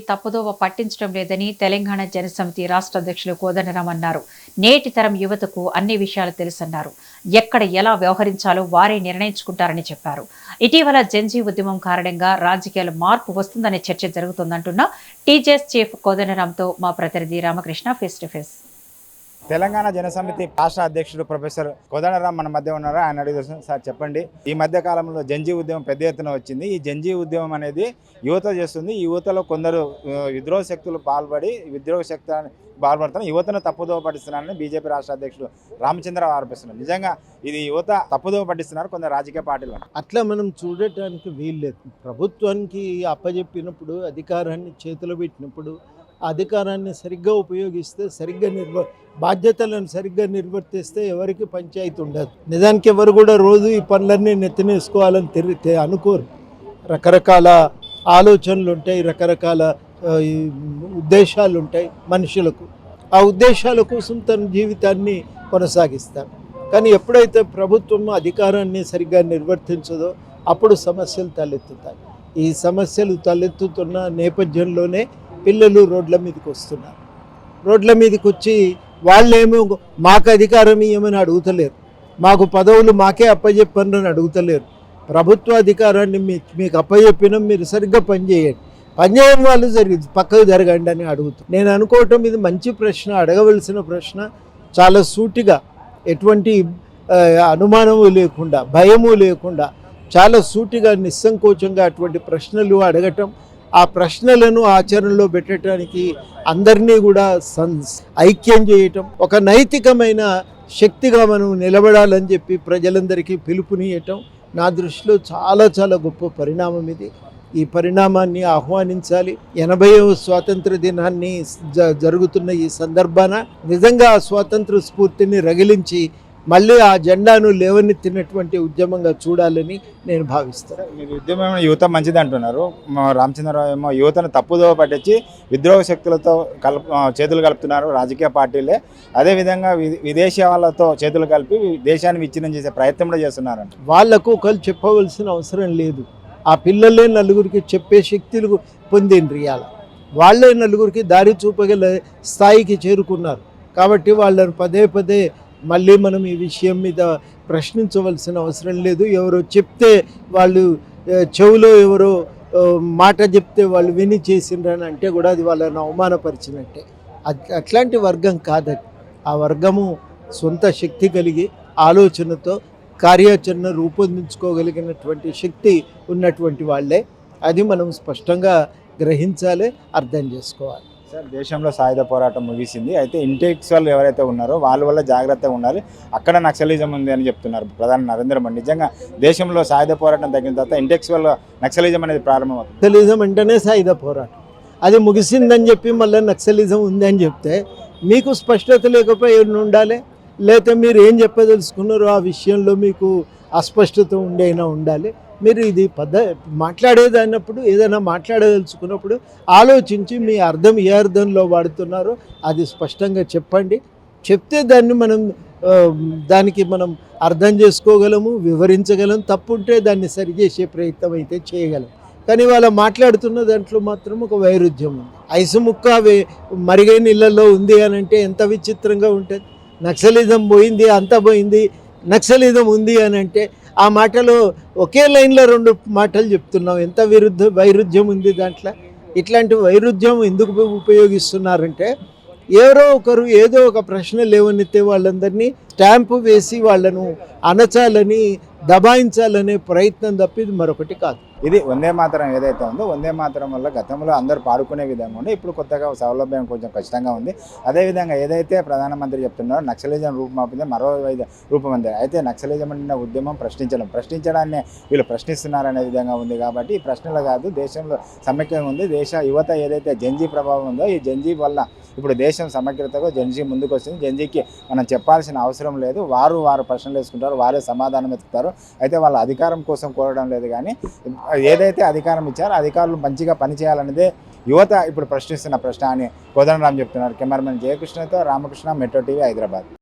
తప్పుదోవ పట్టించడం లేదని తెలంగాణ జనసమితి రాష్ట్ర అధ్యక్షులు కోదండరాం అన్నారు. నేటి తరం యువతకు అన్ని విషయాలు తెలుసన్నారు. ఎక్కడ ఎలా వ్యవహరించాలో వారే నిర్ణయించుకుంటారని చెప్పారు. ఇటీవల జెన్జీ ఉద్యమం కారణంగా రాజకీయాలు మార్పు వస్తుందనే చర్చ జరుగుతుందంటున్న టీజేఎస్ చీఫ్ కోదండరాంతో మా ప్రతినిధి Ramakrishna face to face. Telangana Jana Samithi రాష్ట్ర అధ్యక్షుడు ప్రొఫెసర్ కోదండరాం మన మధ్య ఉన్నారు. ఆయన అడిగి సార్ చెప్పండి, ఈ మధ్య కాలంలో జంజీ ఉద్యమం పెద్ద ఎత్తున వచ్చింది. ఈ జంజీ ఉద్యమం అనేది యువత చేస్తుంది. ఈ యువతలో కొందరు విద్రోహ శక్తులు పాల్పడుతున్న యువతను తప్పుదోవ పట్టిస్తున్నారని బీజేపీ రాష్ట్ర అధ్యక్షుడు రామచంద్రరావు ఆరోపిస్తున్నారు. నిజంగా ఇది యువత తప్పుదోవ పట్టిస్తున్నారు కొందరు రాజకీయ పార్టీలు. అట్లా మనం చూడటానికి వీల్లేదు. ప్రభుత్వానికి అప్పజెప్పినప్పుడు, అధికారాన్ని చేతిలో పెట్టినప్పుడు అధికారాన్ని సరిగ్గా ఉపయోగిస్తే, బాధ్యతలను సరిగ్గా నిర్వర్తిస్తే ఎవరికి పంచాయతీ ఉండదు. నిజానికి ఎవరు కూడా రోజు ఈ పనులన్నీ నెత్తినేసుకోవాలని అనుకోరు. రకరకాల ఆలోచనలు ఉంటాయి, రకరకాల ఉద్దేశాలు ఉంటాయి మనుషులకు. ఆ ఉద్దేశాల కోసం తన జీవితాన్ని కొనసాగిస్తారు. కానీ ఎప్పుడైతే ప్రభుత్వం అధికారాన్ని సరిగ్గా నిర్వర్తించదో అప్పుడు సమస్యలు తలెత్తుతాయి. ఈ సమస్యలు తలెత్తుతున్న నేపథ్యంలోనే పిల్లలు రోడ్ల మీదకి వస్తున్నారు. రోడ్ల మీదకి వచ్చి వాళ్ళేమో మాకు అధికారం ఇవ్వమని అడుగుతలేరు, మాకు పదవులు మాకే అప్పచెప్పని అడుగుతలేరు. ప్రభుత్వ అధికారాన్ని మీకు అప్పచెప్పినా మీరు సరిగ్గా పనిచేయండి, పనిచేయని వాళ్ళు పక్కకు జరగండి అని అడుగుతారు. నేను అనుకోవటం ఇది మంచి ప్రశ్న, అడగవలసిన ప్రశ్న. చాలా సూటిగా, ఎటువంటి అనుమానము లేకుండా, భయము లేకుండా చాలా సూటిగా, నిస్సంకోచంగా అటువంటి ప్రశ్నలు అడగటం, ఆ ప్రశ్నలను ఆచరణలో పెట్టడానికి అందరినీ కూడా ఐక్యం చేయటం, ఒక నైతికమైన శక్తిగా మనం నిలబడాలని చెప్పి ప్రజలందరికీ పిలుపునియటం నా దృష్టిలో చాలా చాలా గొప్ప పరిణామం ఇది. ఈ పరిణామాన్ని ఆహ్వానించాలి. 80వ స్వాతంత్ర దినాన్ని జరుగుతున్న ఈ సందర్భాన నిజంగా ఆ స్వాతంత్ర స్ఫూర్తిని రగిలించి మళ్ళీ ఆ జెండాను లేవనెత్తినటువంటి ఉద్యమంగా చూడాలని నేను భావిస్తాను. మీరు ఉద్యమం యువత మంచిది అంటున్నారు. రామచంద్రరావు ఏమో యువతను తప్పుదోవ పట్టించి విద్రోహ శక్తులతో చేతులు కలుపుతున్నారు రాజకీయ పార్టీలే. అదేవిధంగా విదేశీ వాళ్ళతో చేతులు కలిపి దేశాన్ని విచ్ఛిన్నం చేసే ప్రయత్నం కూడా చేస్తున్నారంట. వాళ్లకు ఒకరు చెప్పవలసిన అవసరం లేదు. ఆ పిల్లలే నలుగురికి చెప్పే శక్తులు పొందిండ్రు. ఇవాళ వాళ్ళే నలుగురికి దారి చూపగల స్థాయికి చేరుకున్నారు. కాబట్టి వాళ్ళని పదే పదే మళ్ళీ మనం ఈ విషయం మీద ప్రశ్నించవలసిన అవసరం లేదు. ఎవరో చెప్తే వాళ్ళు చెవులో ఎవరో మాట చెప్తే వాళ్ళు విని చేసిండ్రని అంటే కూడా అది వాళ్ళని అవమానపరిచినట్టే. అట్లాంటి వర్గం కాదది. ఆ వర్గము సొంత శక్తి కలిగి ఆలోచనతో కార్యాచరణ రూపొందించుకోగలిగినటువంటి శక్తి ఉన్నటువంటి వాళ్ళే. అది మనం స్పష్టంగా గ్రహించాలి, అర్థం చేసుకోవాలి. సార్, దేశంలో సాయుధ పోరాటం ముగిసింది. అయితే ఇంటెలెక్చువల్ ఎవరైతే ఉన్నారో వాళ్ళ వల్ల జాగ్రత్తగా ఉండాలి, అక్కడ నక్సలిజం ఉంది అని చెప్తున్నారు ప్రధాని నరేంద్ర మోడీ. నిజంగా దేశంలో సాయుధ పోరాటం తగ్గిన తర్వాత ఇంటెలెక్చువల్ నక్సలిజం అనేది ప్రారంభమవుతుంది. నక్సలిజం అంటేనే సాయుధ పోరాటం. అది ముగిసిందని చెప్పి మళ్ళీ నక్సలిజం ఉంది అని చెప్తే మీకు స్పష్టత లేకపోయి ఉండాలి, లేకపోతే మీరు ఏం చెప్పదలుచుకున్నారో ఆ విషయంలో మీకు అస్పష్టత ఉండైనా ఉండాలి. మీరు ఇది మాట్లాడేదన్నప్పుడు, ఏదైనా మాట్లాడదలుచుకున్నప్పుడు ఆలోచించి మీ అర్థం ఏ అర్థంలో వాడుతున్నారో అది స్పష్టంగా చెప్పండి. చెప్తే దానికి మనం అర్థం చేసుకోగలము, వివరించగలం. తప్పుంటే దాన్ని సరిచేసే ప్రయత్నం అయితే చేయగలం. కానీ వాళ్ళ మాట్లాడుతున్న దాంట్లో మాత్రం ఒక వైరుధ్యం ఉంది. ఐసు ముక్క మరిగైన ఇళ్లలో ఉంది అని అంటే ఎంత విచిత్రంగా ఉంటుంది. నక్సలిజం పోయింది, అంతా పోయింది, నక్సలిజం ఉంది అని అంటే ఆ మాటలో ఒకే లైన్లో 2 మాటలు చెప్తున్నాం. ఎంత వైరుధ్యం ఉంది దాంట్లో. ఇట్లాంటి వైరుధ్యం ఎందుకు ఉపయోగిస్తున్నారంటే ఎవరో ఒకరు ఏదో ఒక ప్రశ్న లేవనెత్తే వాళ్ళందరినీ స్టాంపు వేసి వాళ్ళను అనచాలని, దబాయించాలనే ప్రయత్నం తప్పిది మరొకటి కాదు. ఇది వందే మాతరం ఏదైతే ఉందో, వందే మాతరం వల్ల గతంలో అందరూ పాడుకునే విధంగా ఉండే, ఇప్పుడు కొత్తగా సౌలభ్యం కొంచెం ఖచ్చితంగా ఉంది. అదేవిధంగా ఏదైతే ప్రధానమంత్రి చెప్తున్నారో నక్సలిజం రూపమాపింది మరో రూపం ఉంది. అయితే నక్సలిజం అనే ఉద్యమం ప్రశ్నించడాన్ని వీళ్ళు ప్రశ్నిస్తున్నారనే విధంగా ఉంది. కాబట్టి ఈ ప్రశ్నలు కాదు, దేశంలో సమైక్యంగా ఉంది. దేశ యువత ఏదైతే జంజీ ప్రభావం ఉందో, ఈ జంజీ వల్ల ఇప్పుడు దేశం సమగ్రతగా జంజీ ముందుకు వస్తుంది. జంజీకి మనం చెప్పాల్సిన అవసరం లేదు. వారు ప్రశ్నలు వేసుకుంటారు, వారే సమాధానం ఎత్తుతారు. అయితే వాళ్ళ అధికారం కోసం కోరడం లేదు, కానీ ఏదైతే అధికారం ఇచ్చారో అధికారులు మంచిగా పనిచేయాలనేదే యువత ఇప్పుడు ప్రశ్నిస్తున్న ప్రశ్న అని కోదండరాం చెప్తున్నారు. కెమెరామెన్ జయకృష్ణతో రామకృష్ణ, మెట్రో టీవీ, హైదరాబాద్.